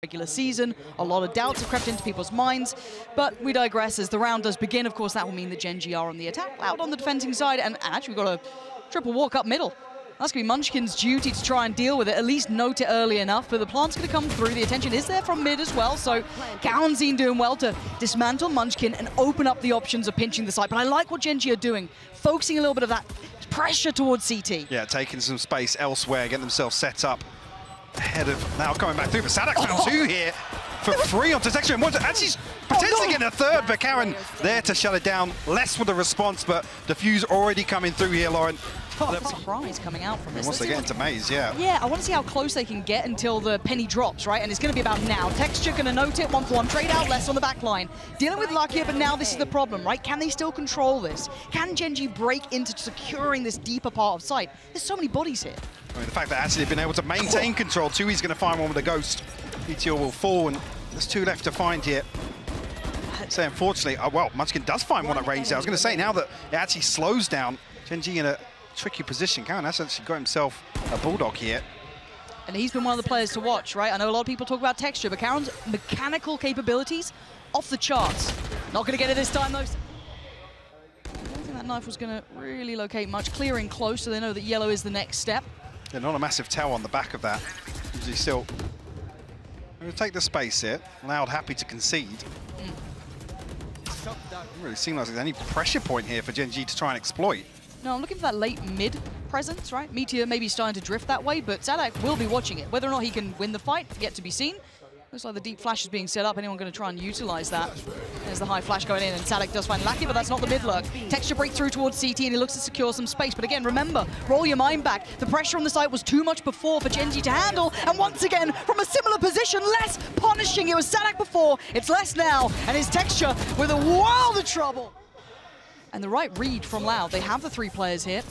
regular season. A lot of doubts have crept into people's minds, but we digress as the round does begin. Of course, that will mean that Gen.G are on the attack, Loud on the defending side, and actually we've got a triple walk up middle. That's going to be Munchkin's duty to try and deal with it, at least note it early enough, but the plant's going to come through. The attention is there from mid as well, so cauanzin doing well to dismantle Munchkin and open up the options of pinching the site. But I like what Gen.G are doing, focusing a little bit of that pressure towards CT. Yeah, taking some space elsewhere, getting themselves set up ahead of now coming back through. But saadhak found two here for free onto Texture. And actually potentially getting a third, but Karon there to shut it down. Less with the response, but the fuse already coming through here, Lauren. Surprise coming out from this. Once they get into maze, yeah. Yeah, I want to see how close they can get until the penny drops, right? And it's going to be about now. Texture going to note it, 1-for-1, trade out less on the back line. Dealing with Lakia, but now this is the problem, right? Can they still control this? Can Gen.G break into securing this deeper part of sight? There's so many bodies here. I mean, the fact that actually they've been able to maintain control, tuyz going to find one with a ghost. Meteor will fall, and there's two left to find here. So unfortunately, well, Munchkin does find one at range there. I was going to say, now that it actually slows down, Gen.G in a tricky position. Karon has actually got himself a bulldog here. And he's been one of the players to watch, right? I know a lot of people talk about Texture, but Karon's mechanical capabilities, off the charts. Not going to get it this time, though. I don't think that knife was going to really locate much. Clearing close, so they know that yellow is the next step. Yeah, not a massive tell on the back of that. Usually still going to take the space here. Loud happy to concede. Doesn't really seem like there's any pressure point here for Gen.G to try and exploit. No, I'm looking for that late mid presence, right? Meteor maybe starting to drift that way, but saadhak will be watching it. Whether or not he can win the fight, yet to be seen. Looks like the deep flash is being set up. Anyone going to try and utilize that? There's the high flash going in, and saadhak does find Lakia, but that's not the mid lurk. Texture breakthrough towards CT, and he looks to secure some space. But again, remember, roll your mind back. The pressure on the site was too much before for Gen.G to handle, and once again, from a similar position, less punishing. It was saadhak before, it's less now, and it's Texture with a world of trouble. And the right read from Loud. They have the three players here.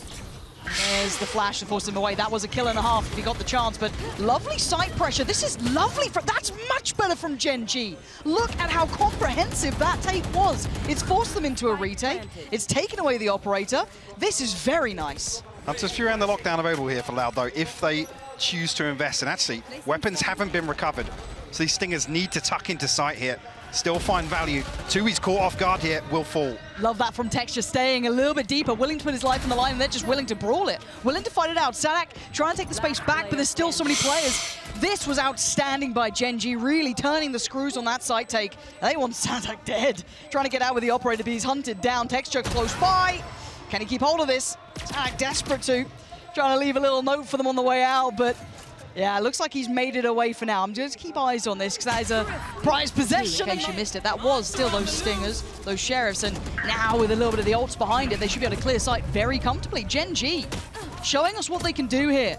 There's the flash to force him away. That was a kill and a half if he got the chance, but lovely side pressure. This is lovely. That's much better from Gen.G. Look at how comprehensive that take was. It's forced them into a retake. It's taken away the operator. This is very nice. There's a few around the lockdown available here for Loud, though, if they choose to invest. And actually, weapons haven't been recovered, so these stingers need to tuck into sight here. Still find value. tuyz caught off guard here, will fall. Love that from Texture, staying a little bit deeper, willing to put his life on the line, and they're just willing to brawl it. Willing to fight it out. saadhak trying to take the space back, but there's still so many players. This was outstanding by Gen.G, really turning the screws on that side take. They want saadhak dead. Trying to get out with the operator, but he's hunted down. Texture close by. Can he keep hold of this? saadhak desperate to. Trying to leave a little note for them on the way out, but yeah, it looks like he's made it away for now. I'm just keep eyes on this, because that is a prized possession. In case you missed it, that was still those stingers, those sheriffs, and now with a little bit of the ults behind it, they should be able to clear sight very comfortably. Gen.G showing us what they can do here.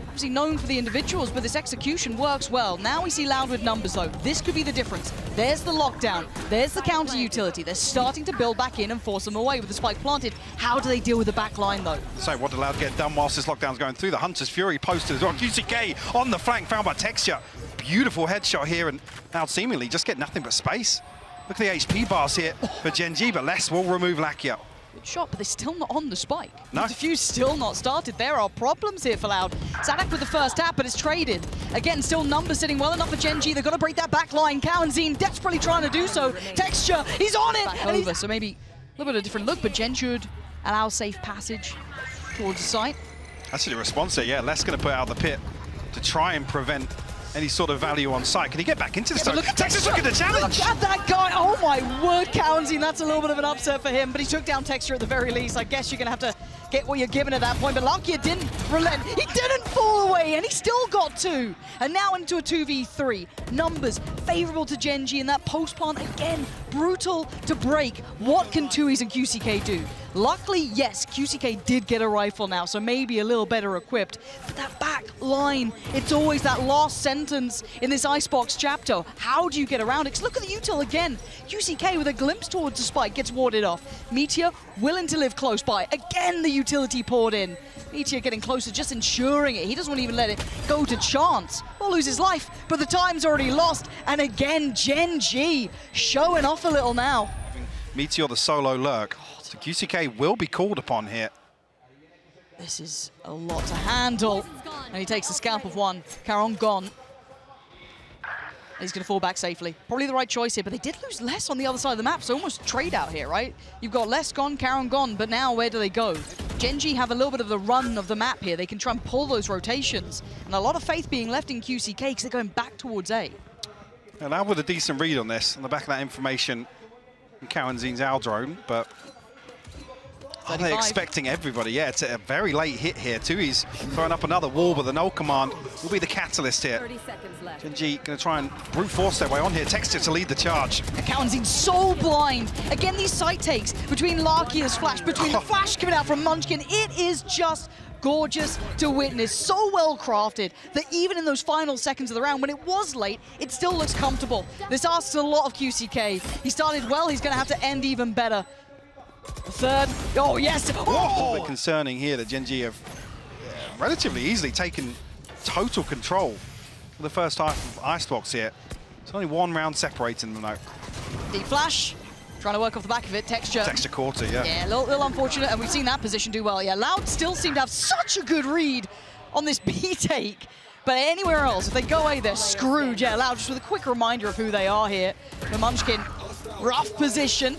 Obviously known for the individuals, but this execution works well. Now we see Loud with numbers, though. This could be the difference. There's the lockdown. There's the counter utility. They're starting to build back in and force them away with the spike planted. How do they deal with the back line, though? So what did Loud get done whilst this lockdown's going through? The Hunter's Fury posted as well. QCK on the flank, found by Texture. Beautiful headshot here, and Loud seemingly just get nothing but space. Look at the HP bars here for Gen.G, but less will remove Lakia. Good shot, but they're still not on the spike. No. The defuse still not started. There are problems here for Loud. saadhak with the first tap, but it's traded. Again, still numbers sitting well enough for Gen.G. They've got to break that back line. cauanzin desperately trying to do so. Texture, he's on it! Back over, so maybe a little bit of a different look, but Gen should allow safe passage towards the site. Actually, the response there, yeah, Les going to put out the pit to try and prevent any sort of value on site. Can he get back into the stone? Texture's looking at the challenge! Look at that guy! Oh my word, cauanzin, that's a little bit of an upset for him, but he took down Texture at the very least. I guess you're going to have to get what you're given at that point, but Lakia didn't relent. He didn't fall away, and he still got two. And now into a 2v3. Numbers favorable to Gen.G, and that post plant, again, brutal to break. What can tuyz and QCK do? Luckily, yes, QCK did get a rifle now, so maybe a little better equipped. But that back line, it's always that last sentence in this Icebox chapter. How do you get around it? 'Cause look at the util again. QCK with a glimpse towards the spike gets warded off. Meteor willing to live close by. Again, the utility poured in. Meteor getting closer, just ensuring it. He doesn't want to even let it go to chance or lose his life, but the time's already lost. And again, Gen.G showing off a little now. Meteor the solo lurk. So QCK will be called upon here. This is a lot to handle. And he takes the scalp of one. Karon gone. He's going to fall back safely. Probably the right choice here, but they did lose less on the other side of the map, so almost trade out here, right? You've got less gone, Karon gone, but now where do they go? Gen.G have a little bit of the run of the map here. They can try and pull those rotations. And a lot of faith being left in QCK because they're going back towards A. And now with a decent read on this, on the back of that information, cauanzin's our drone, but are they expecting everybody? Yeah, it's a very late hit here. tuyz throwing up another wall, but the null command will be the catalyst here. 30 seconds left. Gen.G going to try and brute force their way on here. Texture to lead the charge. cauanzin's so blind. Again, these side takes between Lakia's flash, between the flash coming out from Munchkin. It is just gorgeous to witness. So well crafted that even in those final seconds of the round, when it was late, it still looks comfortable. This asks a lot of QCK. He started well, he's going to have to end even better. The third, oh yes! Oh! A bit concerning here that Gen.G have relatively easily taken total control for the first half of Icebox here. It's only one round separating them though. Deep flash, trying to work off the back of it, texture. Texture quarter, yeah. Yeah, a little unfortunate, and we've seen that position do well. Yeah, Loud still seem to have such a good read on this B take. But anywhere else, if they go away, they're screwed. Yeah, Loud just with a quick reminder of who they are here. The Munchkin, rough position.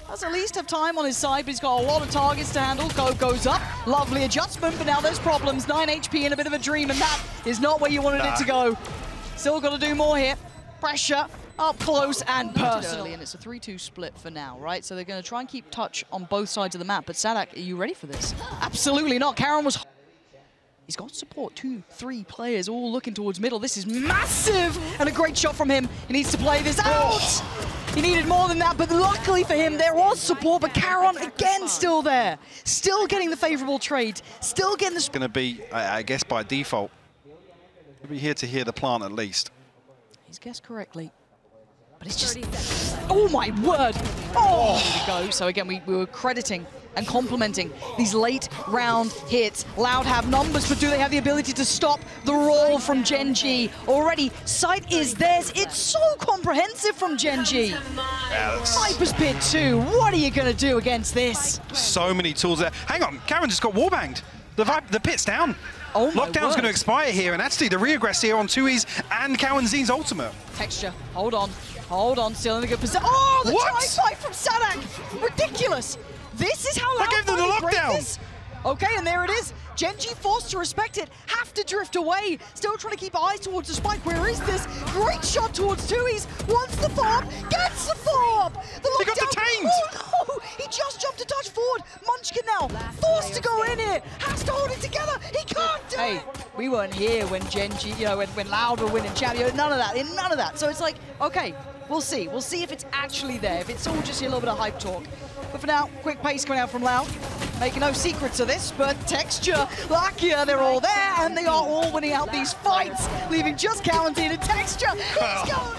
Does at least have time on his side, but he's got a lot of targets to handle. Go goes up. Lovely adjustment, but now there's problems. 9 HP and a bit of a dream, and that is not where you wanted it to go. Still got to do more here. Pressure up close and personal. And it's a 3-2 split for now, right? So they're going to try and keep touch on both sides of the map. But saadhak, are you ready for this? Absolutely not. Karon was... He's got support, 2-3 players all looking towards middle. This is massive! And a great shot from him. He needs to play this out! He needed more than that, but luckily for him, there was support, but Karon, again, still there. Still getting the favorable trade. Still getting the... It's going to be, I guess, by default. We'll be here to hear the plant at least. He's guessed correctly. But it's just... Oh, my word! Oh, there we go. So again, we were crediting and complimenting these late round hits. Loud have numbers, but do they have the ability to stop the roll from Gen.G? Already, sight is theirs. It's so comprehensive from Gen.G. Yeah, Viper's Pit 2, what are you going to do against this? So many tools there. Hang on, Karon just got warbanged. The pit's down. Oh my Lockdown's going to expire here, and actually the regress here on tuyz and cauanzin's ultimate. Texture, hold on, still in a good position. Oh, the drive fight from saadhak, ridiculous. This is how I gave them the lockdown. Okay, and there it is. Gen.G forced to respect it, have to drift away. Still trying to keep eyes towards the spike. Where is this? Great shot towards tuyz. Wants the fob, gets the fob. The lockdown. He got detained. Oh no, he just jumped a touch forward. Munchkin now, forced to go in here. Has to hold it together. He can't do it. We weren't here when Gen.G, you know, when Loud were winning champion. None of that. So it's like, okay, we'll see. We'll see if it's actually there. If it's all just a little bit of hype talk. But for now, quick pace coming out from Loud. Making no secrets of this, but texture, Lakia, they're all there, and they are all winning out these fights, leaving just cauanzin and texture. He's going.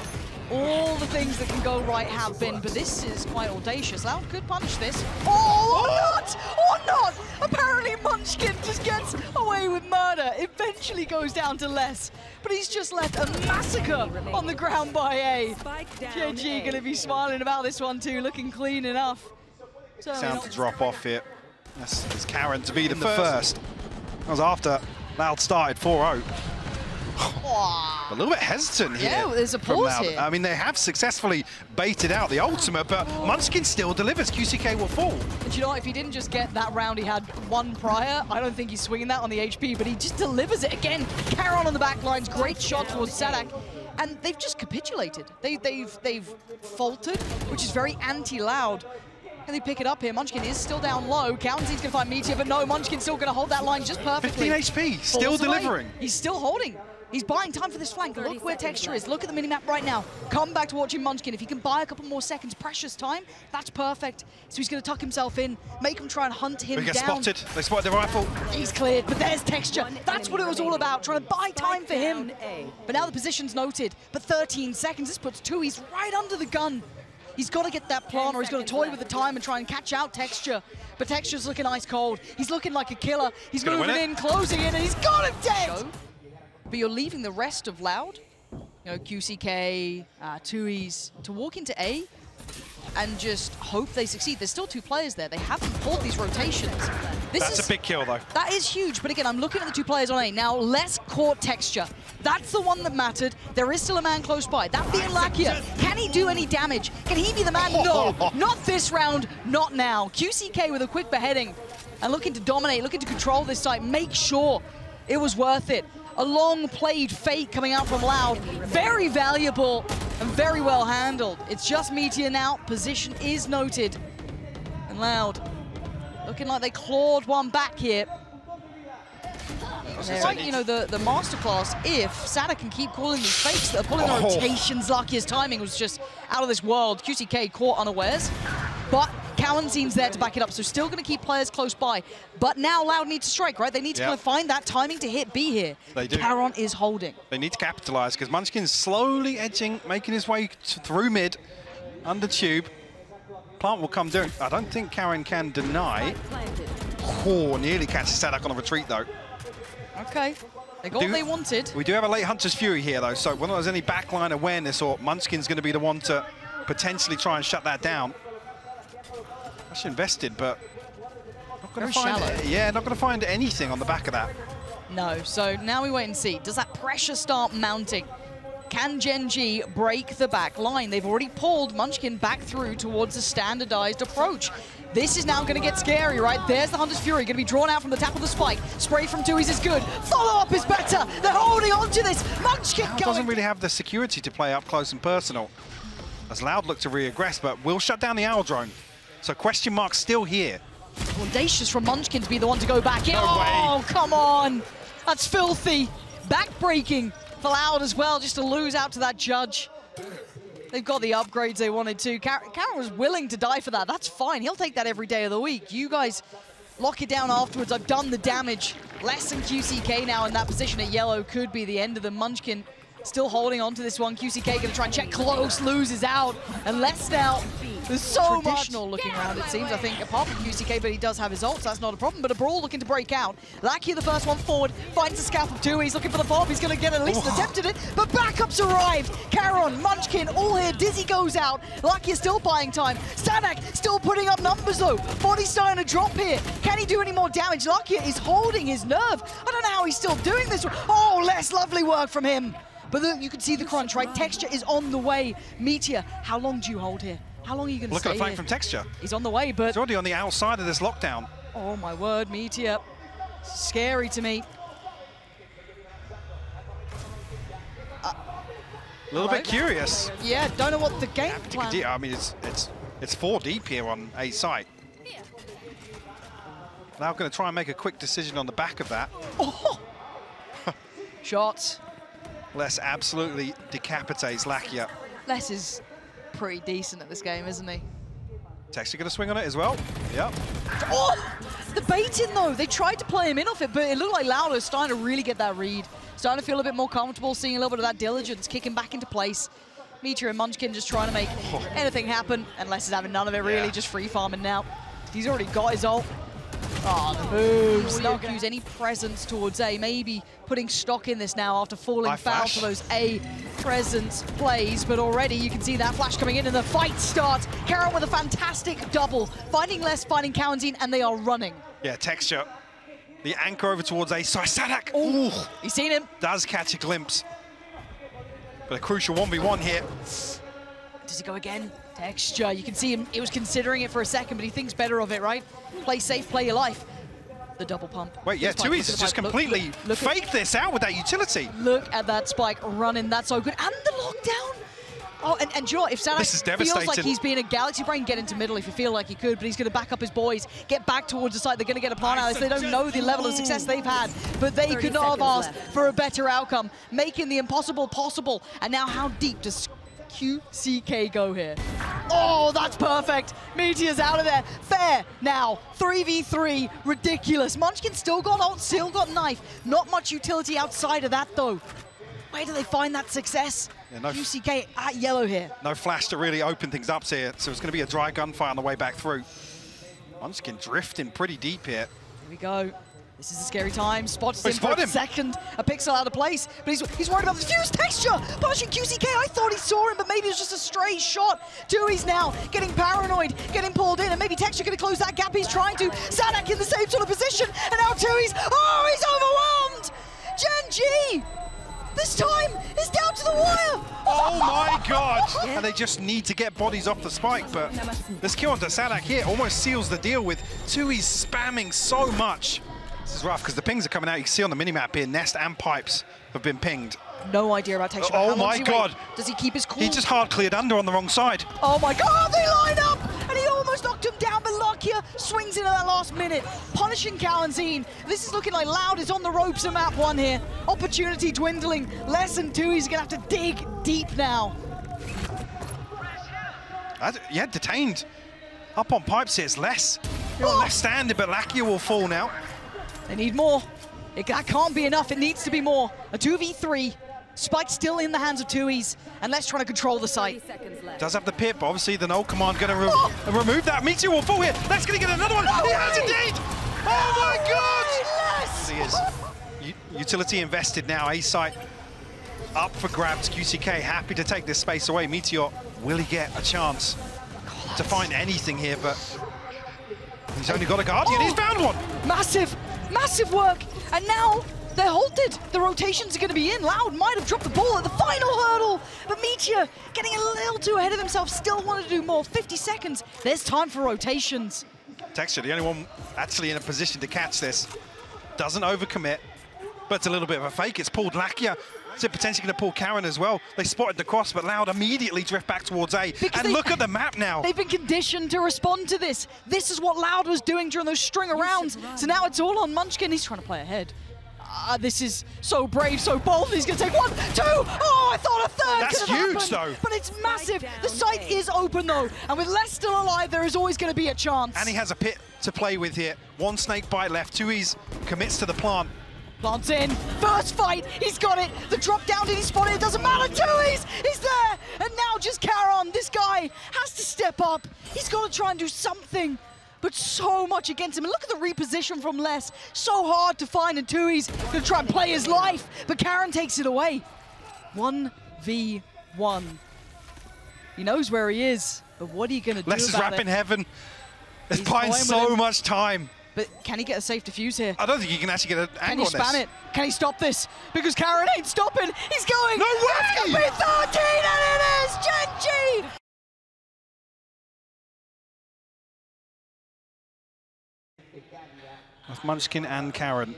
All the things that can go right have been, but this is quite audacious. Loud could punish this. Oh, or not! Apparently Munchkin just gets away with murder. Eventually goes down to less, but he's just left a massacre on the ground by A. Gen.G gonna be smiling about this one too, looking clean enough. Sound to drop off here. That's Karon to be the first. That was after Loud started 4-0. A little bit hesitant here. Yeah, there's a pause here. I mean, they have successfully baited out the ultimate, but Munchkin still delivers. QCK will fall. And you know what? If he didn't just get that round he had one prior, I don't think he's swinging that on the HP, but he just delivers it again. Karon on the back lines, great shot towards saadhak. And they've just capitulated. They've faltered, which is very anti-Loud. And they pick it up here. Munchkin is still down low. cauanzin's going to find Meteor, but no, Munchkin's still going to hold that line just perfectly. 15 HP, still delivering. He's still holding. He's buying time for this flank. Look where texture is. Look at the minimap right now. Come back to watching Munchkin. If he can buy a couple more seconds, precious time, that's perfect. So he's going to tuck himself in, make him try and hunt him down. He gets spotted. They spotted the rifle. He's cleared, but there's texture. That's what it was all about, trying to buy time for him. But now the position's noted. But 13 seconds, this puts tuyz right under the gun. He's got to get that plant, or he's got to toy with the time and try and catch out texture. But texture's looking ice cold. He's looking like a killer. He's moving in, closing in, and he's got him dead! But you're leaving the rest of Loud, you know, QCK, tuyz, to walk into A. and just hope they succeed. There's still 2 players there. They haven't pulled these rotations. That's a big kill, though. That is huge, but again, I'm looking at the 2 players on A. Now, less court texture. That's the one that mattered. There is still a man close by. That being Lakia. Can he do any damage? Can he be the man? No, not this round, not now. QCK with a quick beheading and looking to dominate, looking to control this site, make sure it was worth it. A long-played fake coming out from Loud. Very valuable and very well handled. It's just Meteor now. Position is noted. And Loud looking like they clawed one back here. Right, you know, the masterclass, if saadhak can keep calling these fakes that are pulling the rotations. Lakia's timing was just out of this world. QCK caught unawares, but cauanzin's there to back it up, so still going to keep players close by. But now Loud needs to strike, right? They need to kind of find that timing to hit B here. They do. Karon is holding. They need to capitalize because Munchkin's slowly edging, making his way through mid, under tube. Plant will come down. I don't think Karon can deny. Oh, nearly catches saadhak on a retreat, though. Okay, they got what they wanted. We do have a late Hunter's Fury here, though, so whether there's any backline awareness or Munchkin's going to be the one to potentially try and shut that down. Actually invested, but not going to find not going to find anything on the back of that. No, so now we wait and see. Does that pressure start mounting? Can Gen.G break the back line? They've already pulled Munchkin back through towards a standardized approach. This is now going to get scary, right? There's the Hunter's Fury, going to be drawn out from the tap of the spike. Spray from tuyz is good. Follow-up is better. They're holding on to this. Munchkin doesn't really have the security to play up close and personal. As Loud look to re-aggress, but will shut down the owl drone. So question mark still here. Audacious from Munchkin to be the one to go back in. No way. Come on. That's filthy. Back-breaking for Loud as well, just to lose out to that judge. They've got the upgrades they wanted to. Karon was willing to die for that. That's fine. He'll take that every day of the week. You guys lock it down afterwards. I've done the damage. Less than QCK now in that position at yellow. Could be the end of the Munchkin. Still holding on to this one. QCK going to try and check close. Loses out. And less now. There's so traditional looking around, it seems, I think, apart from QCK, but he does have his ult, so that's not a problem. But a brawl looking to break out. Lakia, the first one forward, finds the scalp of tuyz. He's looking for the follow-up. He's going to get at least an attempt at it, but backups arrived. Karon, Munchkin, all here. Dizzy goes out. Lakia still buying time. saadhak still putting up numbers, though. Body's starting to drop here. Can he do any more damage? Lakia is holding his nerve. I don't know how he's still doing this. Oh, less lovely work from him. But look, you can see the crunch, right? Texture is on the way. Meteor, how long do you hold here? How long are you going to stay here? Look at the flank from Texture. He's on the way, but... He's already on the outside of this lockdown. Oh, my word, Meteor. Scary to me. A little bit curious. Yeah, don't know what the game plan... I mean, it's 4 deep here on A site. Now going to try and make a quick decision on the back of that. Oh! Shots. Les absolutely decapitates Lakia. Les is pretty decent at this game, isn't he? Texture going to swing on it as well. Yep. Oh! The baiting, though. They tried to play him in off it, but it looked like Loud is starting to really get that read. Starting to feel a bit more comfortable, seeing a little bit of that diligence, kicking back into place. Meteor and Munchkin just trying to make anything happen, and Les is having none of it, really, just free farming now. He's already got his ult. Oh, the moves. Not use any presence towards A. Maybe putting stock in this now after falling foul for those A presence plays. But already you can see that flash coming in and the fight starts. Karon with a fantastic double. Finding Les, finding cauanzin, and they are running. Yeah, Texture. The anchor over towards A. Sorry, saadhak. Ooh, he's seen him. Does catch a glimpse. But a crucial 1v1 here. Does he go again? Texture, you can see him, he was considering it for a second, but he thinks better of it, right? Play safe, play your life. The double pump. Wait, yeah, tuyz has just completely faked this out with that utility. Look at that spike running, that's so good. And the lockdown. Oh, and do you know what, if saadhak feels like he's being a galaxy brain, get into middle if you feel like he could, but he's going to back up his boys, get back towards the site. They're going to get a plant out. They don't know the level of success they've had, but they could not have asked for a better outcome, making the impossible possible. And now how deep does QCK go here? Oh, that's perfect. Meteor's out of there. Fair now. 3v3. Ridiculous. Munchkin still got ult, still got knife. Not much utility outside of that, though. Where do they find that success? Yeah, no QCK at yellow here. No flash to really open things up here, so it's going to be a dry gunfire on the way back through. Munchkin drifting pretty deep here. Here we go. This is a scary time. Spots him spot for a him. second. A pixel out of place, but he's worried about the fuse texture. Punishing QCK. I thought he saw him, but maybe it was just a stray shot. tuyz now getting paranoid, getting pulled in, and maybe texture going to close that gap. He's trying to. saadhak in the same sort of position, and now tuyz. Oh, he's overwhelmed. Gen.G. This time is down to the wire. Oh my God! And they just need to get bodies off the spike, but this kill onto saadhak here almost seals the deal with tuyz spamming so much. This is rough because the pings are coming out. You can see on the minimap here, Nest and Pipes have been pinged. No idea about texture. Oh my God! Does he keep his cool? He just hard cleared under on the wrong side. Oh my God, they line up! And he almost knocked him down, but Lakia swings into that last minute, punishing cauanzin. This is looking like Loud is on the ropes in map 1 here. Opportunity dwindling. Less than tuyz are gonna have to dig deep now. Yeah, detained. Up on Pipes here, it's less. Left standing, but Lakia will fall now. They need more. That can't be enough, it needs to be more. A 2v3. Spike still in the hands of tuyz, and let's try to control the site. Does have the pip, but obviously the null command going to remove that. Meteor will fall here. Let's going to get another one. No he way. has indeed. Oh my God! Yes. He is. Utility invested now. A site up for grabs. QCK happy to take this space away. Meteor, will he get a chance to find anything here? But he's only got a Guardian. He's found one. Massive, massive work, and now they're halted. The rotations are going to be in. Loud might have dropped the ball at the final hurdle, but Meteor getting a little too ahead of himself, still wanted to do more. 50 seconds, there's time for rotations. Texture, the only one actually in a position to catch this. Doesn't overcommit, but it's a little bit of a fake. It's pulled Lakia. Is it potentially going to pull Karon as well? They spotted the cross, but Loud immediately drift back towards A. Because and look at the map now. They've been conditioned to respond to this. This is what Loud was doing during those string of rounds. So now it's all on Munchkin. He's trying to play ahead. This is so brave, so bold. He's going to take 1, 2. Oh, I thought a third. That's could have huge, happened. though. But it's massive. The site is open, though. And with Les still alive, there is always going to be a chance. And he has a pit to play with here. 1 snake bite left. tuyz commits to the plant. Plants in. First fight. He's got it. The drop down, did he spot it? It doesn't matter. tuyz is there. And now just Karon. This guy has to step up. He's got to try and do something. But so much against him. And look at the reposition from Les. So hard to find, and tuyz going to try and play his life. But Karon takes it away. 1v1. He knows where he is. But what are you going to do about it? Les is wrapping heaven. He's He's buying toying so with much time. But can he get a safe defuse here? I don't think he can actually get an Can angle he on this. span it? Can he stop this? Because Karon ain't stopping. He's going. No way! It's going to be 13, and it is Gen.G. With Munchkin and Karon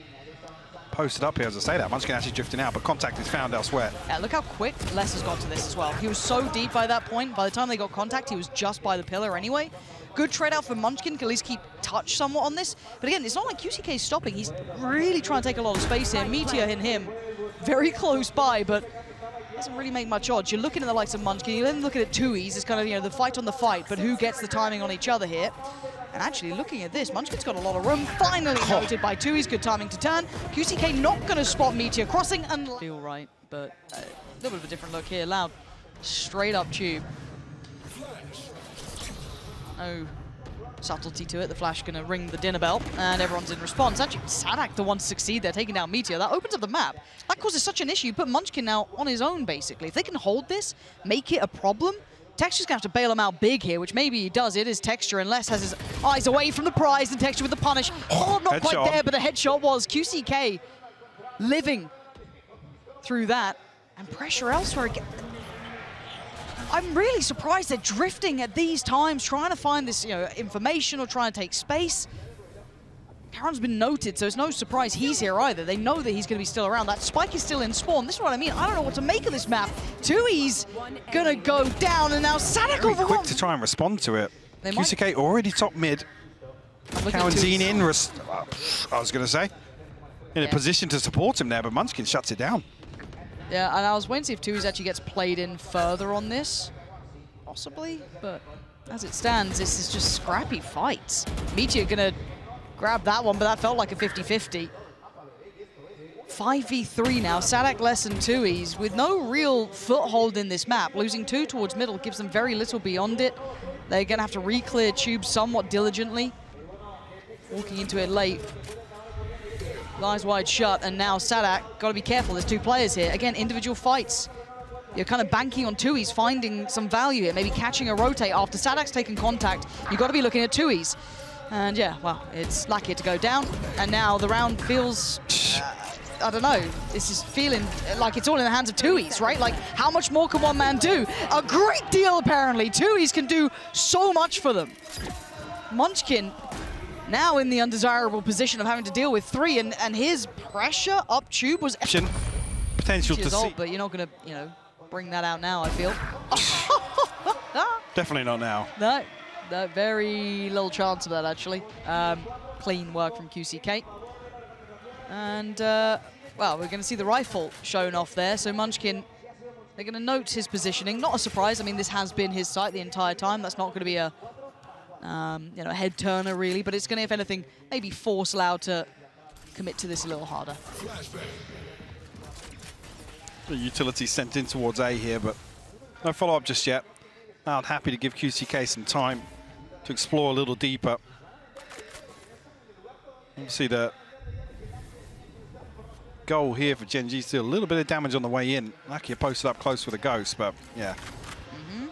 posted up here, as I say that. Munchkin actually drifting out, but contact is found elsewhere. Yeah, look how quick Les has got to this as well. He was so deep by that point. By the time they got contact, he was just by the pillar anyway. Good trade out for Munchkin, can at least keep touch somewhat on this. But again, it's not like QCK is stopping. He's really trying to take a lot of space here. Meteor and him very close by, but doesn't really make much odds. You're looking at the likes of Munchkin. You're then looking at tuyz. It's kind of, you know, the fight on the fight, but who gets the timing on each other here? And actually, looking at this, Munchkin's got a lot of room. Finally noted by tuyz. Good timing to turn. QCK not going to spot Meteor crossing and feel right, but a little bit of a different look here. Loud, straight up tube. No subtlety to it. The flash going to ring the dinner bell, and everyone's in response. Actually, saadhak the one to succeed there, taking down Meteor. That opens up the map. That causes such an issue. Put Munchkin now on his own, basically. If they can hold this, make it a problem, Texture's going to have to bail him out big here, which maybe he does. It is Texture, and Les has his eyes away from the prize, and Texture with the punish. Oh, not quite there, but the headshot was. QCK living through that, and pressure elsewhere again. I'm really surprised they're drifting at these times, trying to find this, you know, information or trying to take space. Karon's been noted, so it's no surprise he's here either. They know that he's going to be still around. That spike is still in spawn. This is what I mean. I don't know what to make of this map. tuyz going to go down, and now saadhak Very overwhelmed. quick to try and respond to it. QCK already top mid. cauanzin in, I was going to say, in a position to support him there, but Munchkin shuts it down. Yeah, and I was waiting to see if tuyz actually gets played in further on this. Possibly, but as it stands, this is just scrappy fights. Meteor going to grab that one, but that felt like a 50-50. 5v3 now, saadhak less than tuyz, with no real foothold in this map. Losing 2 towards middle gives them very little beyond it. They're going to have to re-clear tube somewhat diligently. Walking into it late. Eyes wide shut, and now saadhak, got to be careful. There's two players here. Again, individual fights. You're kind of banking on tuyz, finding some value here, maybe catching a rotate after saadhak's taken contact. You've got to be looking at tuyz. And yeah, well, it's Lakia to go down, and now the round feels, I don't know, this is feeling like it's all in the hands of tuyz, right? Like, how much more can one man do? A great deal, apparently. tuyz can do so much for them. Munchkin now in the undesirable position of having to deal with 3, and his pressure up tube was potential to see. But you're not going to, you know, bring that out now, I feel. Definitely not now. No, very little chance of that, actually. Clean work from QCK. And, well, we're going to see the rifle shown off there. So Munchkin, they're going to note his positioning. Not a surprise. I mean, this has been his sight the entire time. That's not going to be a you know, head turner really, but it's going to, if anything, maybe force Loud to commit to this a little harder. The utility sent in towards A here, but no follow-up just yet. Loud happy to give QCK some time to explore a little deeper. Obviously the goal here for Gen.G is to do a little bit of damage on the way in. Lakia posted up close with a ghost, but yeah.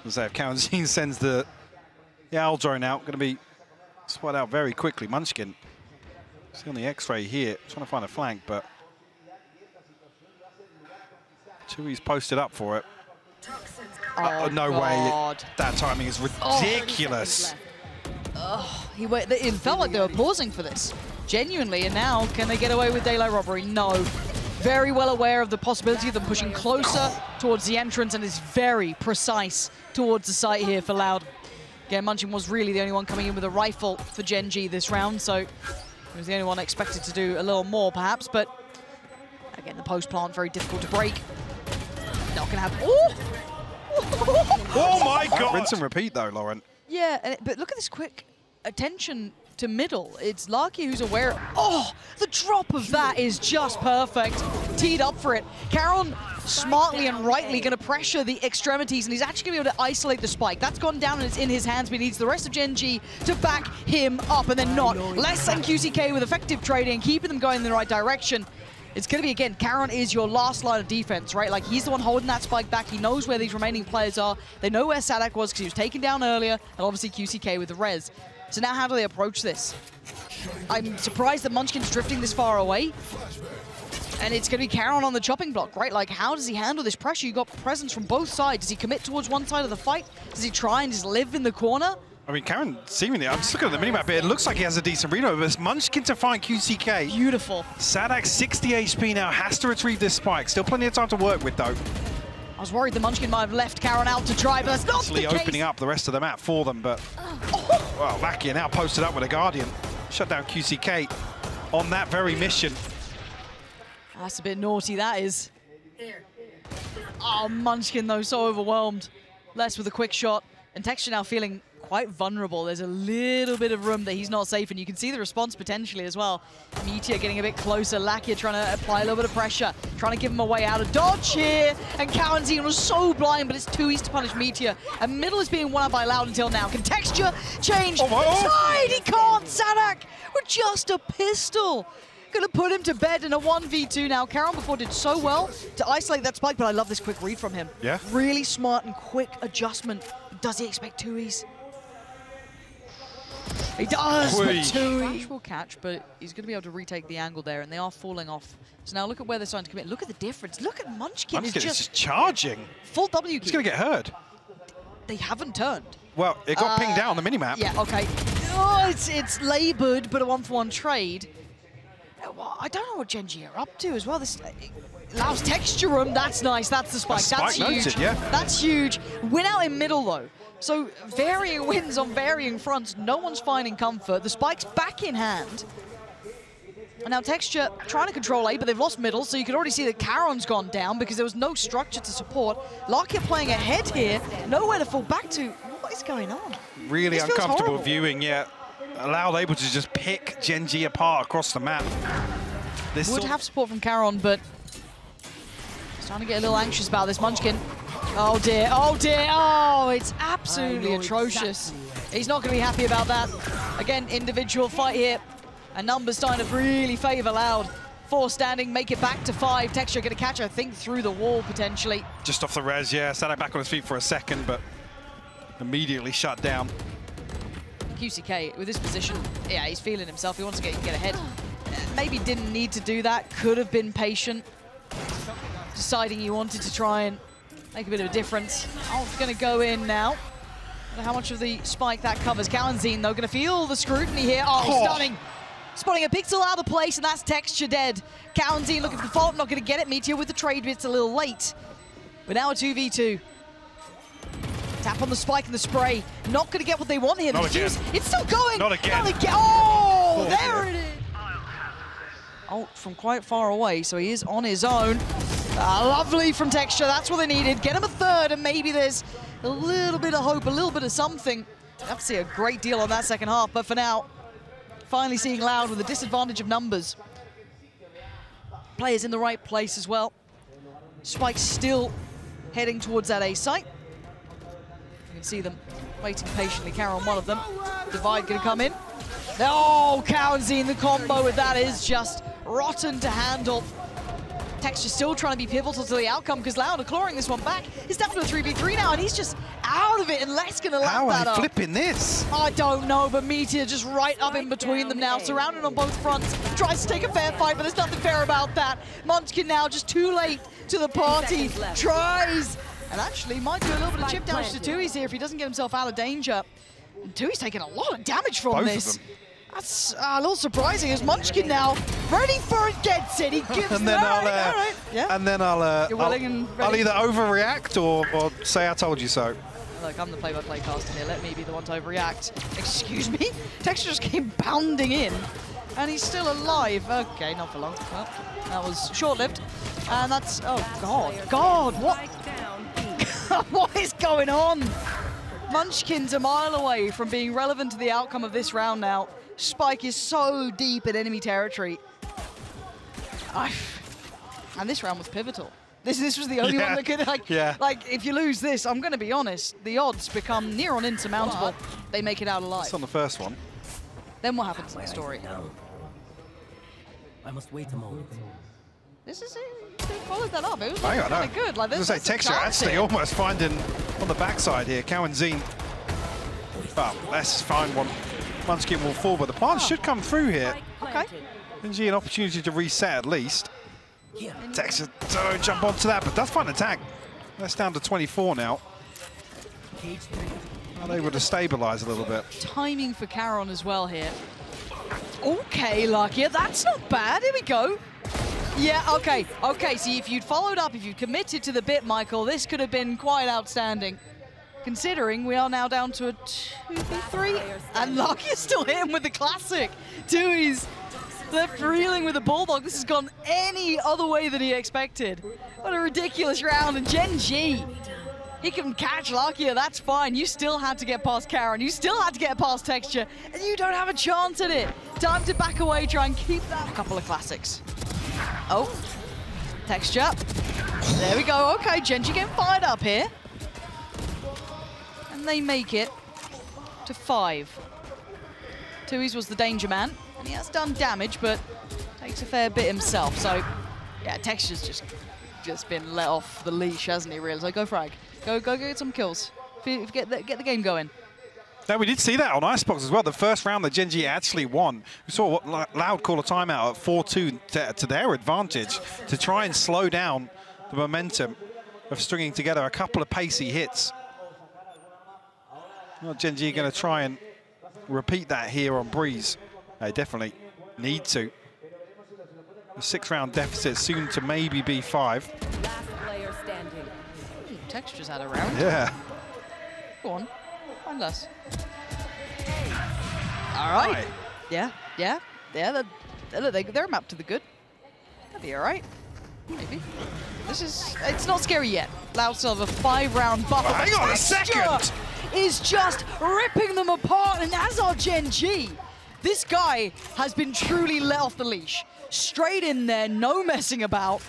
As if cauanzin sends the owl drone out, going to be spotted out very quickly. Munchkin, see on the X-ray here, trying to find a flank, but tuyz posted up for it. Oh, no God. way. That timing is ridiculous. It felt like they were pausing for this, genuinely, and now can they get away with daylight robbery? No. Very well aware of the possibility of them pushing closer towards the entrance, and is very precise towards the site here for Loud. Again, Munchkin was really the only one coming in with a rifle for Gen.G this round, so he was the only one expected to do a little more, perhaps. But again, the post plant very difficult to break. Not gonna happen. Oh my God! Rinse and repeat though, Lauren. Yeah, but look at this quick attention to middle. It's Lakia who's aware. Oh, the drop of that is just perfect. Teed up for it. Karon smartly and rightly going to pressure the extremities, and he's actually going to be able to isolate the spike. That's gone down and it's in his hands, but he needs the rest of Gen.G to back him up, and then not. Less than QCK with effective trading, keeping them going in the right direction. It's going to be, again, Karon is your last line of defense, right? Like, he's the one holding that spike back. He knows where these remaining players are. They know where saadhak was because he was taken down earlier, and obviously QCK with the res. So now how do they approach this? I'm surprised that Munchkin's drifting this far away. And it's going to be Karon on the chopping block, right? Like, how does he handle this pressure? You got presence from both sides. Does he commit towards one side of the fight? Does he try and just live in the corner? I mean, Karon, seemingly, I'm just looking at the minimap here. It looks like he has a decent read, but it's Munchkin to find QCK. Beautiful. saadhak, 60 HP now, has to retrieve this spike. Still plenty of time to work with, though. I was worried the Munchkin might have left Karon out to try, but that's not the case. Opening up the rest of the map for them, but well, Lakia now posted up with a Guardian. Shut down QCK on that very mission. That's a bit naughty, that is. Oh, Munchkin, though, so overwhelmed. Less with a quick shot. And Texture now feeling quite vulnerable. There's a little bit of room that he's not safe, and you can see the response potentially as well. Meteor getting a bit closer. Lakia trying to apply a little bit of pressure, trying to give him a way out of dodge here. And cauanzin was so blind, but it's tuyz to punish Meteor. And middle is being won out by Loud until now. Can Texture change side? He can't. saadhak with just a pistol. Gonna put him to bed in a 1v2 now. Karon before did so well to isolate that spike, but I love this quick read from him. Yeah. Really smart and quick adjustment. Does he expect tuyz? He does, but tuyz will catch, but he's going to be able to retake the angle there, and they are falling off. So now look at where they're starting to commit. Look at the difference. Look at Munchkin. Munchkin is just charging. Full W key. He's going to get hurt. They haven't turned. Well, it got pinged down on the minimap. Yeah, okay. Oh, it's laboured, but a 1-for-1 trade. Well, I don't know what Gen.G are up to as well. This allows texture room. That's nice. That's the spike. That's huge. Noted, yeah. That's huge. Win out in middle, though. So varying wins on varying fronts. No one's finding comfort. The spike's back in hand. And now Texture trying to control A, but they've lost middle, so you can already see that Karon's gone down because there was no structure to support. Lakia playing ahead here. Nowhere to fall back to. What is going on? Really uncomfortable viewing, yeah. Loud able to just pick Gen.G apart across the map. This would have support from Karon, but starting to get a little anxious about this. Munchkin. Oh dear, oh dear, oh, it's absolutely atrocious. He's not going to be happy about that. Again, individual fight here. And numbers starting to really favour Loud. 4 standing, make it back to 5. Texture going to catch, I think, through the wall, potentially. Just off the res, yeah. Saadhak back on his feet for a second, but immediately shut down. QCK, with this position, yeah, he's feeling himself. He wants to get ahead. Maybe didn't need to do that. Could have been patient. Deciding he wanted to try and make a bit of a difference. Oh, going to go in now. I don't know how much of the spike that covers. cauanzin, though, going to feel the scrutiny here. Oh, stunning. Spotting a pixel out of place, and that's Texture dead. cauanzin looking for the fault, not going to get it. Meteor with the trade, but it's a little late. But now a 2v2. Tap on the spike and the spray. Not going to get what they want here. Not again. It's still going. Not again. Not again. Oh, there it is. Ult from quite far away, so he is on his own. Lovely from Texture. That's what they needed. Get him a third, and maybe there's a little bit of hope, a little bit of something. Have to see a great deal on that second half, but for now, finally seeing Loud with a disadvantage of numbers. Players in the right place as well. Spike still heading towards that A site. You can see them waiting patiently. Karon, one of them. Divide going to come in. Oh, cauanzin, the combo with that is just rotten to handle. Texture still trying to be pivotal to the outcome because Loud are clawing this one back. He's down to a 3v3 now, and he's just out of it, and Les going to lap that up. How are they flipping this? I don't know, but Meteor just right up in between them now, surrounded on both fronts. Tries to take a fair fight, but there's nothing fair about that. Munchkin now just too late to the party. Tries, and actually might do a little bit of chip damage to tuyz here if he doesn't get himself out of danger. And tuyz taking a lot of damage from this. Both of them. That's a little surprising as Munchkin now ready for it, gets it. He gives and then I'll either overreact or say I told you so. Look, I'm the play-by-play caster here. Let me be the one to overreact. Excuse me? Texture just came bounding in, and he's still alive. Okay, not for long. Well, that was short-lived. And that's, oh God, what? What is going on? Munchkin's a mile away from being relevant to the outcome of this round now. Spike is so deep in enemy territory. And this round was pivotal. This was the only one that could, like, if you lose this, I'm going to be honest, the odds become near on insurmountable. They make it out alive. It's on the first one. Then what happens in the story? I must wait a moment. This is it. They followed that up. It was really good. Like, this is Texture actually almost finding on the backside here. cauanzin. Well, let's find one. Munchkin will fall, but the plant should come through here. Okay. Gen.G an opportunity to reset at least. Texture don't jump onto that, but does find a tag. That's down to 24 now. Are able to stabilize a little bit. Timing for Karon as well here. Okay, Lakia, that's not bad. Here we go. Yeah, okay. Okay, see, if you'd followed up, if you'd committed to the bit, Michael, this could have been quite outstanding. Considering we are now down to a 2v3, and Lakia's still hitting with the classic. tuyz left reeling with the bulldog. This has gone any other way than he expected. What a ridiculous round, and Gen.G, he can catch Lakia, that's fine. You still had to get past Karon, you still had to get past Texture, and you don't have a chance at it. Time to back away, try and keep that. A couple of classics. Oh, Texture. There we go, okay, Gen.G getting fired up here. And they make it to 5. tuyz was the danger man, and he has done damage, but takes a fair bit himself. So, yeah, Texture's just been let off the leash, hasn't he, really? So go frag. Go get some kills. Get the game going. Now, we did see that on Icebox as well. The first round that Gen.G actually won. We saw what Loud call a timeout at 4-2 to their advantage to try and slow down the momentum of stringing together a couple of pacey hits. Well, Gen.G going to try and repeat that here on Breeze. They definitely need to. The 6-round deficit soon to maybe be 5. Last player standing. Texture's had a round. Yeah. Go on, find less. All right. Yeah. They're mapped to the good. That'll be all right. Maybe. It's not scary yet. Loud still have a 5-round buffer. Hang on a second! Is just ripping them apart, and as are Gen.G. This guy has been truly let off the leash. Straight in there, no messing about.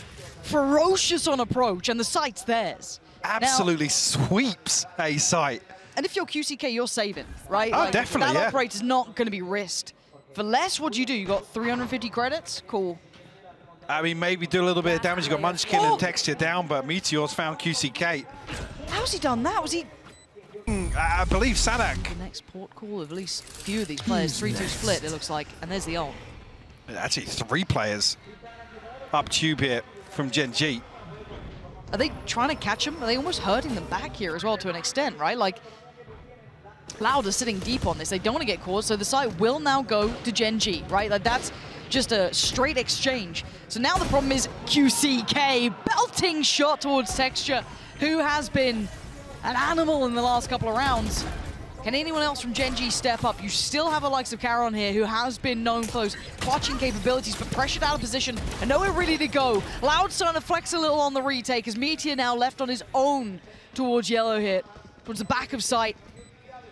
Ferocious on approach, and the site's theirs. Absolutely now, sweeps a site. And if you're QCK, you're saving, right? Oh, definitely, that operator's not going to be risked. For less, what do? You got 350 credits? Cool. I mean, maybe do a little bit of damage. You got Munchkin and Texture down, but Meteor's found QCK. How's he done that? Was he... I believe saadhak. The next port call of at least a few of these players. 3-2 split, it looks like. And there's the ult. Actually, 3 players up tube here from Gen.G. Are they trying to catch him? Are they almost hurting them back here as well to an extent, right? Like, Loud are sitting deep on this. They don't want to get caught, so the site will now go to Gen.G, right? Like, that's just a straight exchange. So now the problem is QCK, belting shot towards Texture, who has been an animal in the last couple of rounds. Can anyone else from Gen.G step up? You still have the likes of Karon here, who has been known for those clutching capabilities, but pressured out of position and nowhere really to go. Loud starting to flex a little on the retake as Meteor now left on his own towards yellow here, towards the back of sight.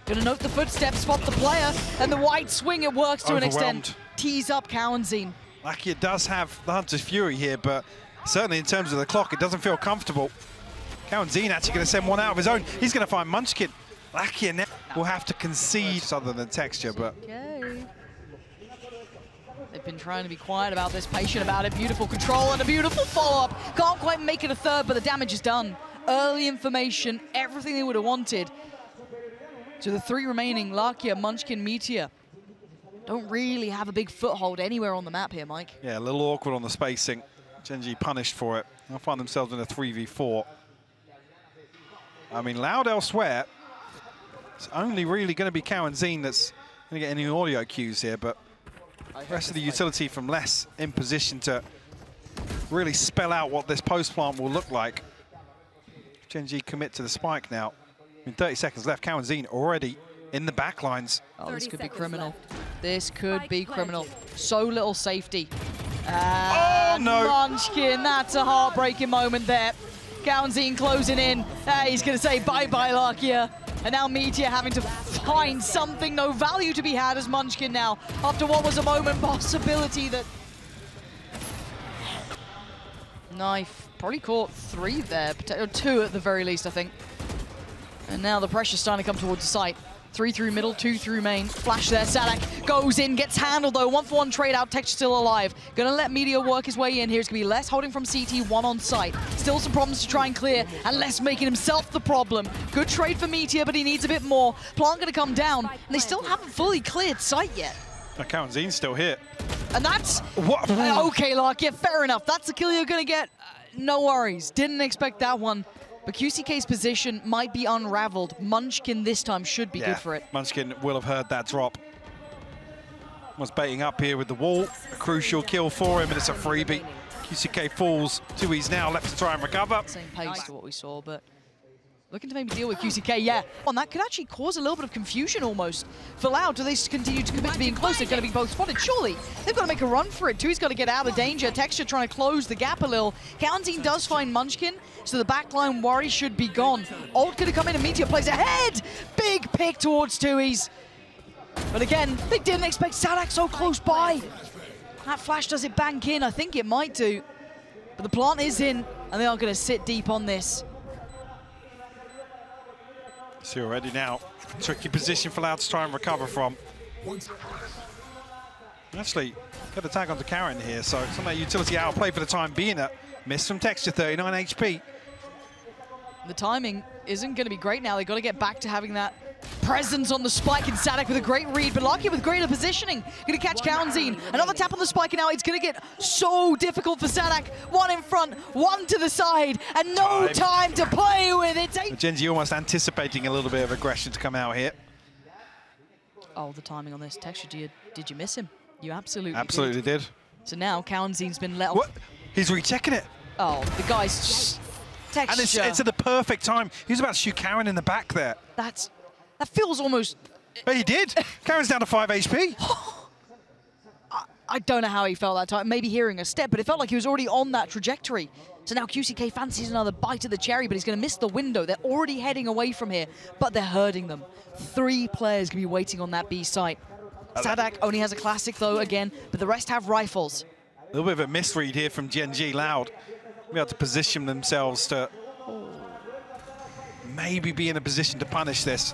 Gonna note the footsteps, spot the player, and the wide swing, it works to an extent. Tease up cauanzin. Lakia does have the Hunter's Fury here, but certainly in terms of the clock, it doesn't feel comfortable. cauanzin actually going to send one out of his own. He's going to find Munchkin. Lakia now will have to concede other than Texture, but... Okay. They've been trying to be quiet about this, patient about it. Beautiful control and a beautiful follow-up. Can't quite make it a third, but the damage is done. Early information, everything they would have wanted. So the 3 remaining, Lakia, Munchkin, Meteor, don't really have a big foothold anywhere on the map here, Mike. Yeah, a little awkward on the spacing. Gen.G punished for it. They'll find themselves in a 3v4. I mean, Loud elsewhere. It's only really going to be cauanzin that's going to get any audio cues here, but the rest of the utility from less in position to really spell out what this post plant will look like. Gen.G commit to the spike now. I mean, 30 seconds left. cauanzin already in the back lines. Oh, this could be criminal. This could be criminal. So little safety. Oh, no. Munchkin, that's a heartbreaking moment there. cauanzin closing in. He's going to say bye-bye, Lakia. And now Meteor having to find something, no value to be had as Munchkin now, after what was a moment possibility that... Knife probably caught 3 there, or 2 at the very least, I think. And now the pressure's starting to come towards the site. 3 through middle, 2 through main. Flash there, saadhak goes in, gets handled though. 1-for-1 trade out, Texture still alive. Gonna let Meteor work his way in here. It's gonna be less holding from CT, 1 on site. Still some problems to try and clear, and less making himself the problem. Good trade for Meteor, but he needs a bit more. Plant gonna come down, and they still haven't fully cleared site yet. cauanzin's still here. And that's... What? Okay, Lakia, fair enough. That's the kill you're gonna get. No worries, didn't expect that one. But QCK's position might be unraveled. Munchkin this time should be good for it. Munchkin will have heard that drop. Was baiting up here with the wall. A crucial kill for him, and it's a freebie. QCK falls. tuyz now left to try and recover. Same pace to what we saw, but looking to maybe deal with QCK, yeah. And that could actually cause a little bit of confusion almost. For Loud, do they continue to commit to being close? They're going to be both spotted, surely. They've got to make a run for it. tuyz got to get out of danger. Texture trying to close the gap a little. cauanzin does find Munchkin, so the backline worry should be gone. Ult could have come in and Meteor plays ahead. Big pick towards tuyz. But again, they didn't expect saadhak so close by. That flash, does it bank in? I think it might do. But the plant is in, and they are going to sit deep on this. See already now, tricky position for Loud to try and recover from. Actually, got a tag onto Karon here, so some of that utility outplay for the time being. A miss from Texture, 39 HP. The timing isn't going to be great now. They've got to get back to having that presence on the spike, and saadhak with a great read, but Lakia with greater positioning. Going to catch cauanzin. Another tap on the spike, and now it's going to get so difficult for saadhak. 1 in front, 1 to the side, and no time to play with it. Gen.G almost anticipating a little bit of aggression to come out here. Oh, the timing on this. Texture, did you miss him? You absolutely did. So now cauanzin's been let off. What? He's rechecking it. Oh, the guy's just... Texture. And it's at the perfect time. He was about to shoot Karon in the back there. That feels almost... But he did. Karon's down to 5 HP. I don't know how he felt that time. Maybe hearing a step, but it felt like he was already on that trajectory. So now QCK fancies another bite of the cherry, but he's going to miss the window. They're already heading away from here, but they're herding them. 3 players going to be waiting on that B site. saadhak only has a classic, though, again, but the rest have rifles. A little bit of a misread here from Gen.G. Loud. Be able to position themselves to maybe be in a position to punish this.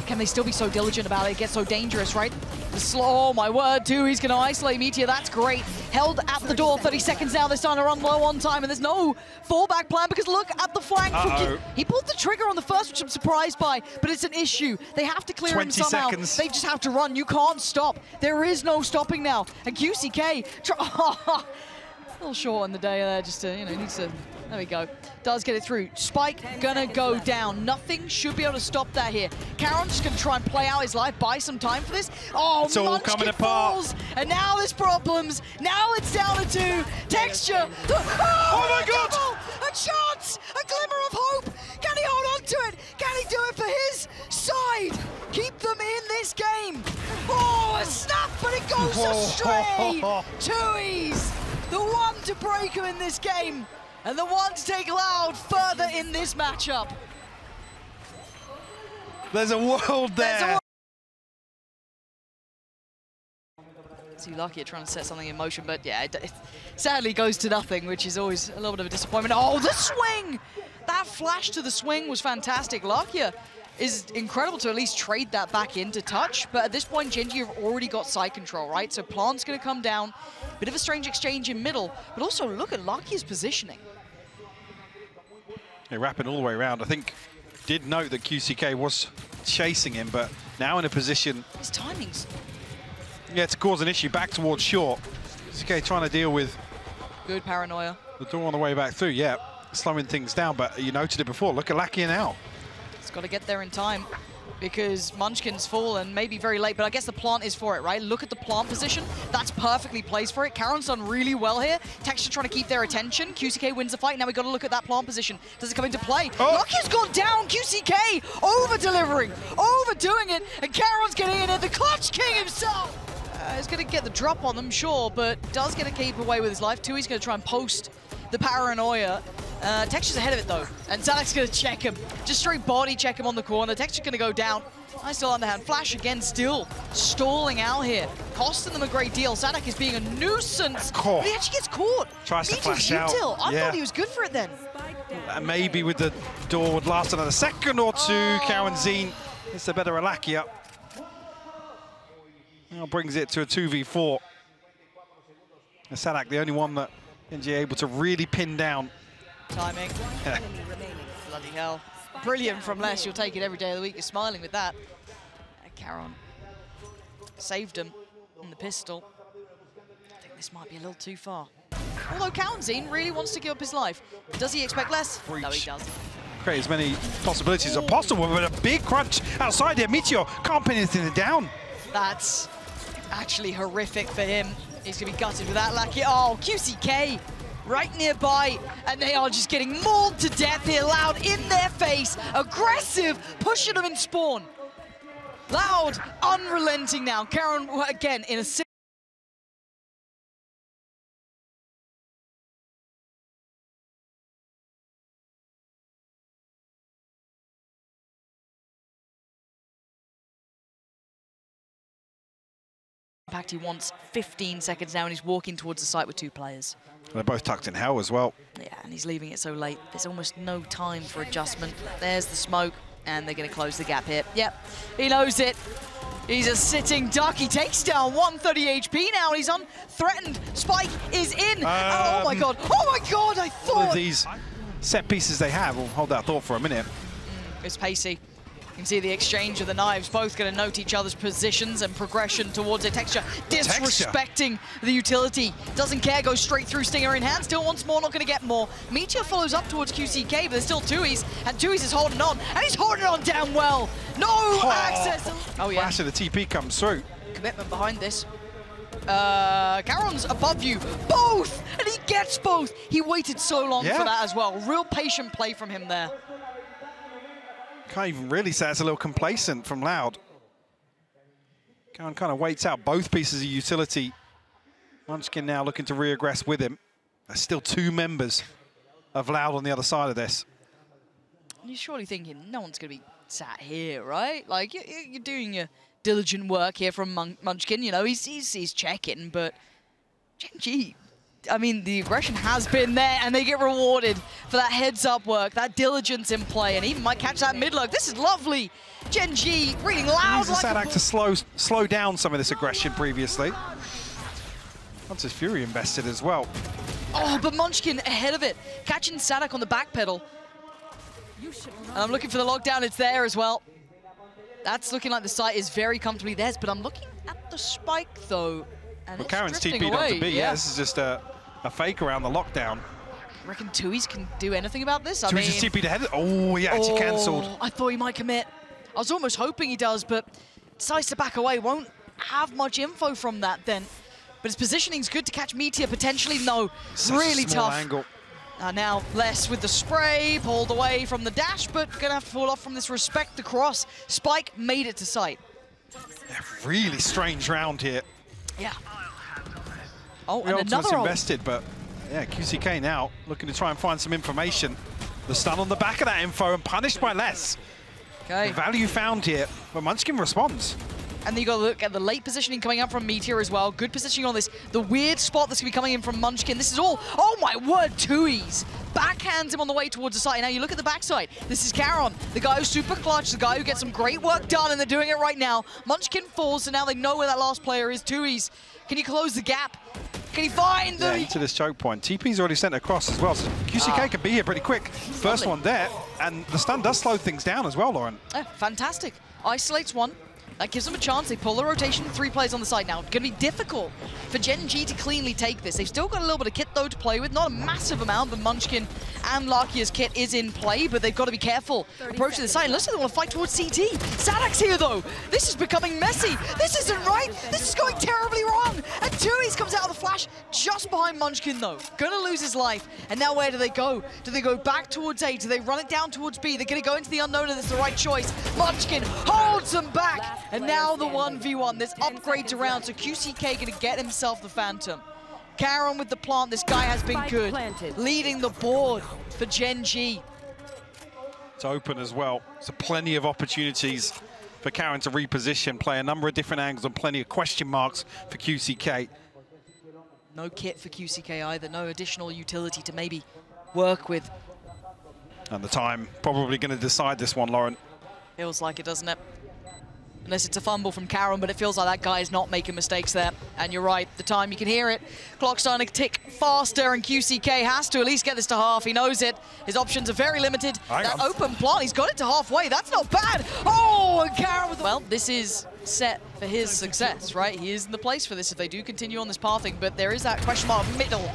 Can they still be so diligent about it? It gets so dangerous, right? The slow, oh my word, too. He's going to isolate Meteor. That's great. Held at the door, 30 seconds now. They're starting to run low on time, and there's no fallback plan because look at the flank. He pulled the trigger on the first, which I'm surprised by, but it's an issue. They have to clear him somehow. Seconds. They just have to run. You can't stop. There is no stopping now. And QCK, a little short on the day there, just to, needs to, there we go. Does get it through. Spike gonna go down. Nothing should be able to stop that here. Karon's just gonna try and play out his life, buy some time for this. Oh, it's all coming apart. Falls, and now there's problems. Now it's down to 2. Texture. Oh my God! A chance, a glimmer of hope. Can he hold on to it? Can he do it for his side? Keep them in this game. Oh, a snap, but it goes astray. tuyz, the one to break him in this game. And the one to take Loud further in this matchup. There's a world there. See Lakia trying to set something in motion, but yeah, it sadly goes to nothing, which is always a little bit of a disappointment. Oh, the swing! That flash to the swing was fantastic. Lakia is incredible to at least trade that back into touch, but at this point, Gen.G have already got side control, right? So Plant's gonna come down, bit of a strange exchange in middle, but also look at Lakia's positioning. Yeah, wrapping all the way around. I think did note that QCK was chasing him, but now in a position. His timings. Yeah, to cause an issue back towards short. QCK trying to deal with. Good paranoia. The door on the way back through, yeah, slowing things down, but you noted it before. Look at Lakia now. He's got to get there in time because Munchkin's fallen, maybe very late, but I guess the plant is for it, right? Look at the plant position. That's perfectly placed for it. Karon's done really well here. Texture trying to keep their attention. QCK wins the fight. Now we've got to look at that plant position. Does it come into play? Lakia's gone down. QCK over-delivering, overdoing it, and Karon's getting in it. The Clutch King himself is going to get the drop on them, sure, but does get to keep away with his life. tuyz going to try and post the paranoia. Texture's ahead of it though, and saadhak's gonna check him. Just straight body check him on the corner. Texture's gonna go down. Nice still underhand. Flash again, still stalling out here. Costing them a great deal. saadhak is being a nuisance. But he actually gets caught. Tries to flash out. I thought he was good for it then. Maybe with the door would last another second or two. cauanzin, it's a better Lakia. Now brings it to a 2v4. And saadhak, the only one that Gen.G able to really pin down. Timing. Bloody hell. Brilliant from Les. You'll take it every day of the week. You're smiling with that. Karon saved him in the pistol. I think this might be a little too far. Although cauanzin really wants to give up his life. Does he expect less? Breach. No, he doesn't. Create as many possibilities as possible, but a big crunch outside here. Meteor can't pin anything down. That's actually horrific for him. He's going to be gutted with that, Lakia. Oh, QCK right nearby, and they are just getting mauled to death here. Loud in their face, aggressive, pushing them in spawn. Loud, unrelenting now. Karon, again, in a impact. He wants 15 seconds now, and he's walking towards the site with 2 players. They're both tucked in hell as well. Yeah, and he's leaving it so late. There's almost no time for adjustment. There's the smoke, and they're going to close the gap here. Yep, he knows it. He's a sitting duck. He takes down 130 HP now, and he's unthreatened. Spike is in. Oh my god. Oh my god, I thought. All of these set pieces they have, we'll hold that thought for a minute. It's pacey. You can see the exchange of the knives, both going to note each other's positions and progression towards it. Texture disrespecting the utility. Doesn't care, goes straight through, Stinger in hand, still wants more, not going to get more. Meteor follows up towards QCK, but there's still tuyz, and tuyz is holding on, and he's holding on damn well. No access. Oh yeah. Flash of the TP comes through. Commitment behind this. Karon's above you, both, and he gets both. He waited so long for that as well. Real patient play from him there. Can't even really say it's a little complacent from Loud. Karon kind of waits out both pieces of utility. Munchkin now looking to re-aggress with him. There's still 2 members of Loud on the other side of this. You're surely thinking, no one's going to be sat here, right? Like, you're doing your diligent work here from Munchkin, you know, he's checking, but Gen.G, I mean, the aggression has been there, and they get rewarded for that heads-up work, that diligence in play, and even might catch that mid-lurk. This is lovely. Gen.G reading loud. Uses saadhak to slow down some of this aggression previously. Once his Fury invested as well. Oh, but Munchkin ahead of it, catching saadhak on the back pedal. And I'm looking for the lockdown, it's there as well. That's looking like the site is very comfortably theirs, but I'm looking at the spike though. And Well, it's Karon's drifting TP'd away. up to B, yeah. This is just a fake around the lockdown. Reckon tuyz can do anything about this? tuyz is TP'd ahead. Oh, yeah, it's cancelled. I thought he might commit. I was almost hoping he does, but decides to back away. Won't have much info from that then. But his positioning's good to catch Meteor, potentially. No, Such really a small tough. angle. Now less with the spray, pulled away from the dash, but gonna have to fall off from this respect the cross. Spike made it to sight. Yeah, really strange round here. Yeah. Oh, The and ultimate's another ult. invested, but yeah, QCK now looking to try and find some information. The stun on the back of that info and punished by less. Okay. The value found here, but Munchkin responds. And then you got to look at the late positioning coming up from Meteor as well. Good positioning on this. The weird spot that's going to be coming in from Munchkin. This is all, oh my word, tuyz. Backhands him on the way towards the side. Now you look at the backside. This is Karon, the guy who's super clutch, the guy who gets some great work done, and they're doing it right now. Munchkin falls, so now they know where that last player is. tuyz, can you close the gap? Can he find the... Yeah, into this choke point. TP's already sent across as well, so QCK can be here pretty quick. First one there, and the stun does slow things down as well, Lauren. Yeah, fantastic. Isolates one. That gives them a chance. They pull the rotation, 3 players on the side now. It's going to be difficult for Gen.G to cleanly take this. They've still got a little bit of kit, though, to play with. Not a massive amount, but Munchkin and Lakia's kit is in play, but they've got to be careful approaching the side. Looks like they want to fight towards CT. saadhak's here, though. This is becoming messy. This isn't right. This is going terribly wrong. And tuyz comes out of the flash just behind Munchkin, though. Going to lose his life. And now where do they go? Do they go back towards A? Do they run it down towards B? They're going to go into the unknown, and it's the right choice. Munchkin holds them back. And now the 1v1. There's upgrades around, so QCK going to get himself the Phantom. Karon with the plant. This guy has been good. Leading the board for Gen.G. It's open as well. So plenty of opportunities for Karon to reposition, play a number of different angles, and plenty of question marks for QCK. No kit for QCK either. No additional utility to maybe work with. And the time probably going to decide this one, Lauren. Feels like it, doesn't it? Unless it's a fumble from Karon, but it feels like that guy is not making mistakes there. And you're right, the time, you can hear it. Clock's starting to tick faster, and QCK has to at least get this to half. He knows it. His options are very limited. That open plant, he's got it to halfway. That's not bad. Oh, and Karon with the... Well, this is set for his success, right? He is in the place for this if they do continue on this pathing, but there is that question mark middle.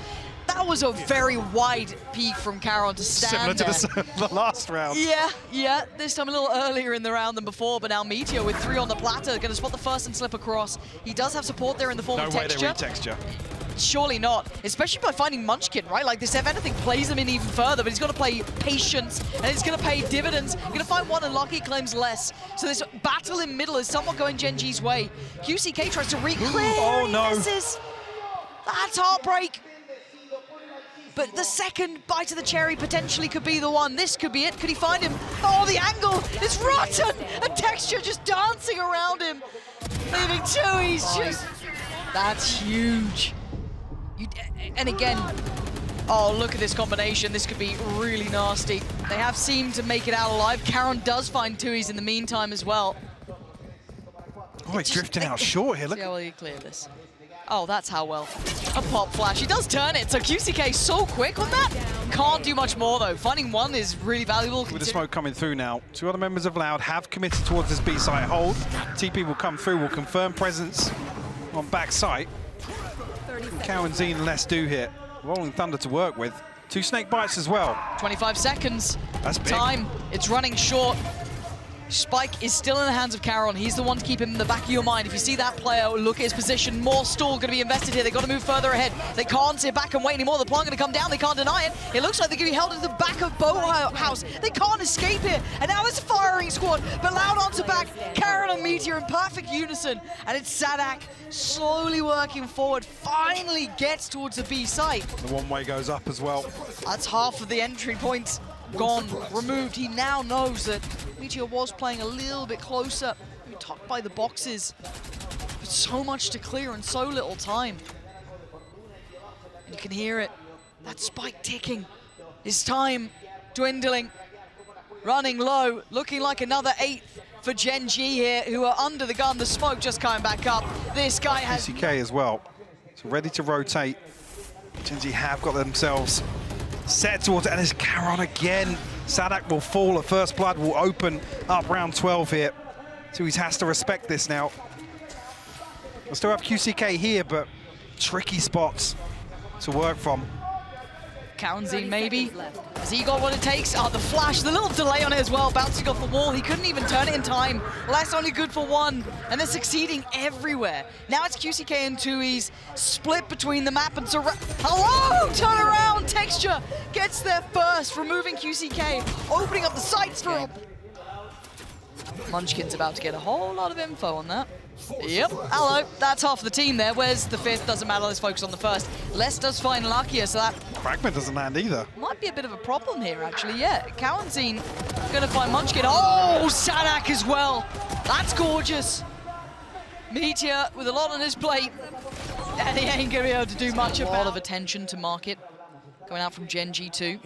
That was a very wide peak from Karon to stand Similar to the last round. Yeah, this time a little earlier in the round than before, but now Meteor with 3 on the platter, going to spot the first and slip across. He does have support there in the form of texture. No way they retexture. Surely not, especially by finding Munchkin, right? Like this, if anything, plays him in even further, but he's got to play patience, and it's going to pay dividends. He's going to find one, and Lakia claims less. So this battle in middle is somewhat going Gen.G's way. QCK tries to re-clear. Oh, no. Misses. That's heartbreak. But the second bite of the cherry potentially could be the one. This could be it. Could he find him? Oh, the angle is rotten! The texture just dancing around him. Leaving tuyz just... That's huge. And again, oh, look at this combination. This could be really nasty. They have seemed to make it out alive. Karon does find tuyz in the meantime as well. Oh, he's drifting out short here. Look. See how well you clear this. Oh, that's how well. A pop flash. He does turn it, so QCK so quick on that. Can't do much more, though. Finding one is really valuable. With the smoke coming through now, 2 other members of Loud have committed towards this B site hold. TP will come through, will confirm presence on back site. cauanzin less do here. Rolling Thunder to work with. 2 snake bites as well. 25 seconds. That's big. Time. It's running short. Spike is still in the hands of Karon. He's the one to keep him in the back of your mind. If you see that player, look at his position. More stall going to be invested here. They've got to move further ahead. They can't sit back and wait anymore. The plant going to come down. They can't deny it. It looks like they're going to be held into the back of Boathouse. They can't escape here. And now it's a firing squad. But Loud onto back. Karon and Meteor in perfect unison. And it's saadhak slowly working forward. Finally gets towards the B site. The one-way goes up as well. That's half of the entry points gone, removed. He now knows that Meteor was playing a little bit closer, tucked by the boxes. But so much to clear and so little time. And you can hear it. That spike ticking. His time dwindling. Running low. Looking like another 8th for Gen.G here, who are under the gun. The smoke just coming back up. This guy has... QCK as well. So ready to rotate. Gen.G have got themselves set towards it. And it's Karon again. saadhak will fall. A first blood will open up round 12 here. tuyz has to respect this now. We'll still have QCK here, but tricky spots to work from. cauanzin maybe. Has he got what it takes? Oh, the flash, the little delay on it as well, bouncing off the wall. He couldn't even turn it in time. Last only good for one, and they're succeeding everywhere. Now it's QCK and tuyz, split between the map and surround. Hello, turn around, Texture gets there first, removing QCK, opening up the sights for him. Munchkin's about to get a whole lot of info on that. Yep, hello, that's half the team there. Where's the 5th? Doesn't matter, let's focus on the 1st. Les does find Lakia, so that... Fragment doesn't land either. Might be a bit of a problem here, actually, yeah. cauanzin gonna find Munchkin. Oh, saadhak as well. That's gorgeous. Meteor with a lot on his plate. And he ain't gonna be able to do much about it. A lot of attention to market going out from Gen.G too.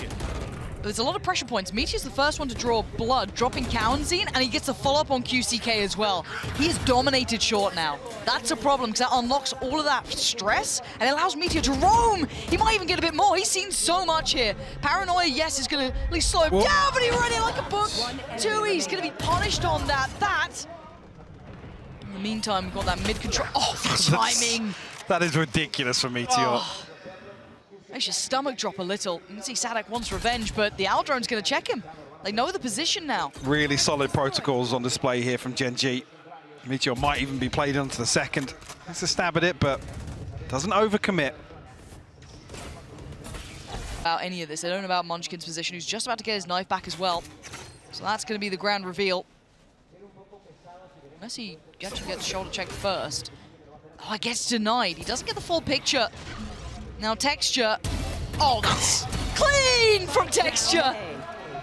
But there's a lot of pressure points. Meteor's the first one to draw blood, dropping cauanzin, and he gets a follow-up on QCK as well. He is dominated short now. That's a problem, because that unlocks all of that stress, and it allows Meteor to roam. He might even get a bit more. He's seen so much here. Paranoia, yes, is going to at least slow him down, but he ran it like a book. tuyz going to be punished on that. In the meantime, we've got that mid-control. Oh, the timing. That is ridiculous for Meteor. Oh. Makes your stomach drop a little. You can see saadhak wants revenge, but the Aldrone's going to check him. They know the position now. Really solid protocols on display here from Gen.G. Meteor might even be played onto the 2nd. It's a stab at it, but doesn't overcommit. About any of this, they don't know about Munchkin's position, who's just about to get his knife back as well. So that's going to be the grand reveal. Unless he actually gets shoulder checked first. Oh, it gets denied. He doesn't get the full picture. Now Texture, oh, that's clean from Texture.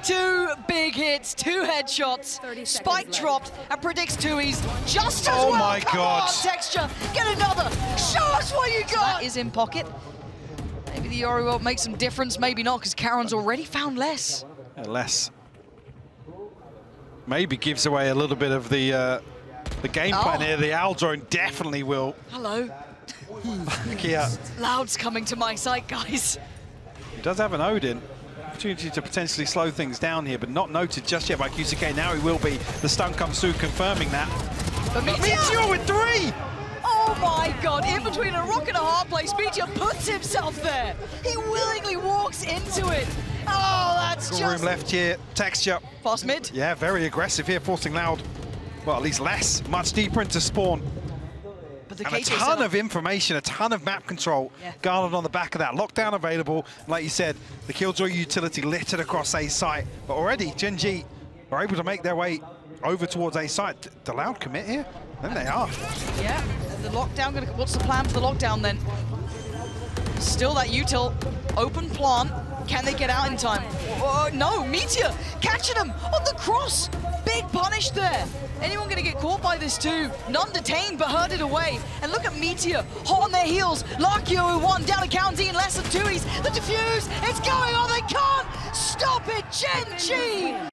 2 big hits, 2 headshots, spike dropped, and predicts tuyz just as well. Oh my God. On, Texture, get another. Show us what you got. That is in pocket. Maybe the Yori will make some difference, maybe not, because Karon's already found less. Yeah, less. Maybe gives away a little bit of the game plan here. The Aldrone definitely will. Hello. Lakia. Loud's coming to my site, guys. He does have an Odin. Opportunity to potentially slow things down here, but not noted just yet by QCK. Now he will be. The stun comes through, confirming that. But Meteor with 3! Oh my God, in between a rock and a hard place, Meteor puts himself there. He willingly walks into it. Oh, that's just... room left here. Texture. Fast mid. Yeah, very aggressive here, forcing Loud. Well, at least less. Much deeper into spawn. And a ton of information, a ton of map control garnered on the back of that. Lockdown available. Like you said, the Killjoy utility littered across A site. But already, Gen.G are able to make their way over towards A site. The Loud commit here? Then they are. Yeah, the lockdown, what's the plan for the lockdown then? Still that util, open plant. Can they get out in time? No, Meteor catching him on the cross. Big punish there. Anyone gonna get caught by this too? None detained, but herded away. And look at Meteor, hot on their heels. Lakia with 1, down to cauanzin, less than tuyz. The defuse, it's going on, they can't stop it, Gen.G!